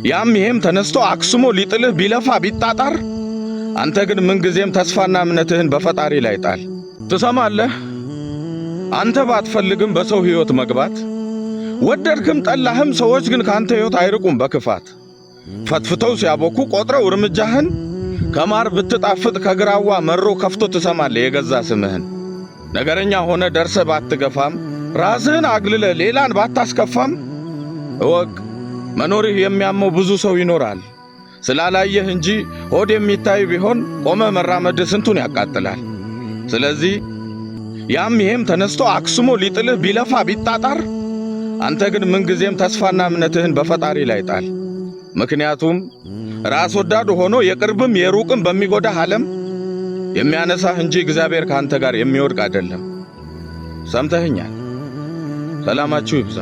ያም ይሄም ተነስቶ አክስሞ ሊጥልህ ቢለፋ ቢጣጣር አንተ ግን ምንጊዜም ተስፋና እምነትህን በፈጣሪ ላይ ጣል። ትሰማለህ? አንተ ባትፈልግም በሰው ሕይወት መግባት ወደድክም ጠላህም ሰዎች ግን ካንተ ሕይወት አይርቁም በክፋት ፈትፍተው ሲያቦኩ ቆጥረው እርምጃህን ከማር ብትጣፍጥ ከግራዋ መሮ ከፍቶ ትሰማለህ የገዛ ስምህን። ነገረኛ ሆነ ደርሰ ባትገፋም ራስህን አግልለ ሌላን ባታስከፋም እወቅ መኖርህ የሚያመው ብዙ ሰው ይኖራል። ስላላየህ እንጂ ሆድ የሚታይ ቢሆን ቆመ መራመድ ስንቱን ያቃጥላል። ስለዚህ ያም ይሄም ተነስቶ አክስሞ ሊጥልህ ቢለፋ ቢጣጣር አንተ ግን ምንጊዜም ተስፋና እምነትህን በፈጣሪ ላይ ጣል። ምክንያቱም ራስ ወዳድ ሆኖ የቅርብም የሩቅም በሚጎዳህ ዓለም የሚያነሳህ እንጂ እግዚአብሔር ካንተ ጋር የሚወድቅ አይደለም። ሰምተህኛል። ሰላማችሁ ይብዛ።